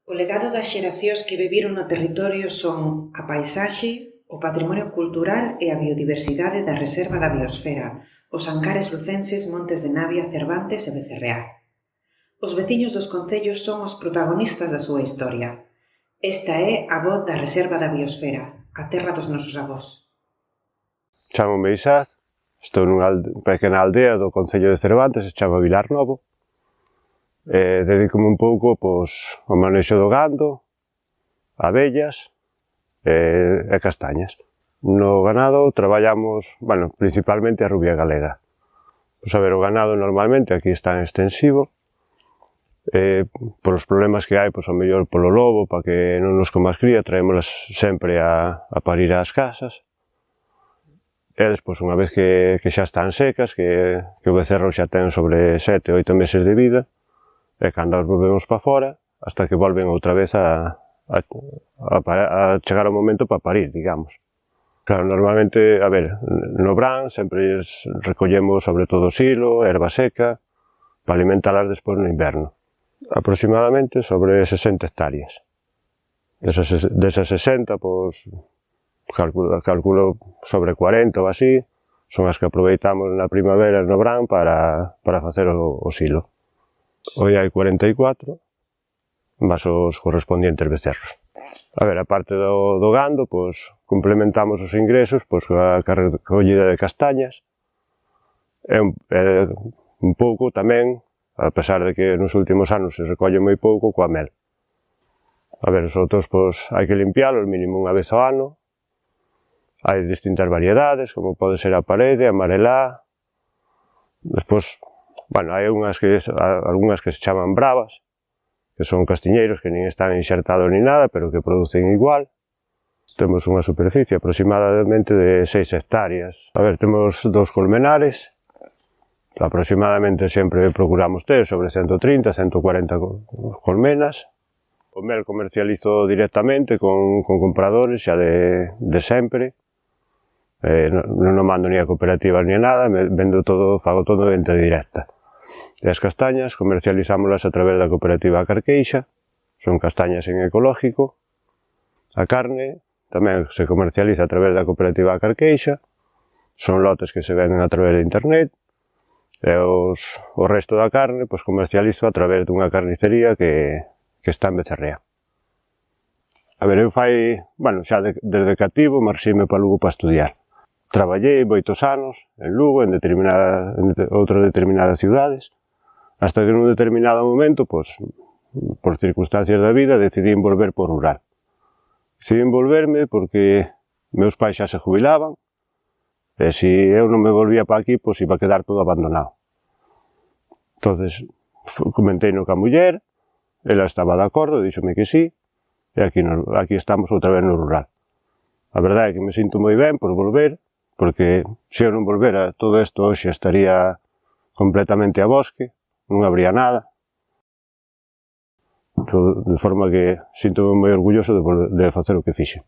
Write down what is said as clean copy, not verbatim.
O legado das xeracións que viviron no territorio son a paisaxe, o patrimonio cultural e a biodiversidade da Reserva da Biosfera, os Ancares lucenses Montes de Navia, Cervantes e Becerreá. Os veciños dos concellos son os protagonistas da súa historia. Esta é a voz da Reserva da Biosfera, a terra dos nosos avós. Chámome Isaz, estou nunha pequena aldea do concello de Cervantes, se chama Vilar Novo. Dedícome un pouco ao manexo do gando, abellas e castañas. No ganado traballamos, principalmente a rubia galega. O ganado normalmente aquí está en extensivo, por os problemas que hai, ao mellor polo lobo, para que non nos coma as cría, traémolas sempre a parir ás casas. E despois, unha vez que xa están secas, que o becerro xa ten sobre 7 ou 8 meses de vida, e cando as volvemos para fora, hasta que volven outra vez a chegar o momento para parir, digamos. Claro, normalmente, no verán sempre recollemos sobre todo silo, erva seca, para alimentalas despois no inverno. Aproximadamente sobre 60 hectáreas. Desas 60, calculo sobre 40 ou así, son as que aproveitamos na primavera e no verán para facer o silo. Hoy hai 44, máis os correspondientes becerros. A parte do gando, complementamos os ingresos coa recollida de castañas, e un pouco tamén, a pesar de que nos últimos anos se recolle moi pouco, coa mel. Os outros hai que limpiálos mínimo unha vez ao ano. Hai distintas variedades, como pode ser a parede, a amarelá. Despois, hai algunhas que se chaman bravas, que son castiñeiros que nin están inxertados ni nada, pero que producen igual. Temos unha superficie aproximadamente de 6 hectáreas. Temos 2 colmenares, aproximadamente sempre procuramos ter sobre 130, 140 colmenas. O mel comercializo directamente con compradores xa de sempre. Non mando ni a cooperativas ni a nada, fago todo de venta directa. E as castañas comercializámolas a través da cooperativa Carqueixa, son castañas en ecológico. A carne tamén se comercializa a través da cooperativa Carqueixa, son lotes que se venden a través de internet, e o resto da carne comercializo a través dunha carnicería que está en Becerreá. Eu xa desde cativo marxime para Lugo para estudiar. Traballei moitos anos en Lugo, en outras determinadas cidades, hasta que nun determinado momento, por circunstancias da vida, decidín volver por rural. Decidín volverme porque meus pais xa se jubilaban, e se eu non me volvía para aquí, iba a quedar todo abandonado. Entonces, comenteino ca muller, ela estaba de acordo, díxome que sí, e aquí estamos outra vez no rural. A verdade é que me sinto moi ben por volver, porque se eu non volvera, todo isto hoxe estaría completamente a bosque, non habría nada. De forma que sinto moi orgulloso de facer o que fixe.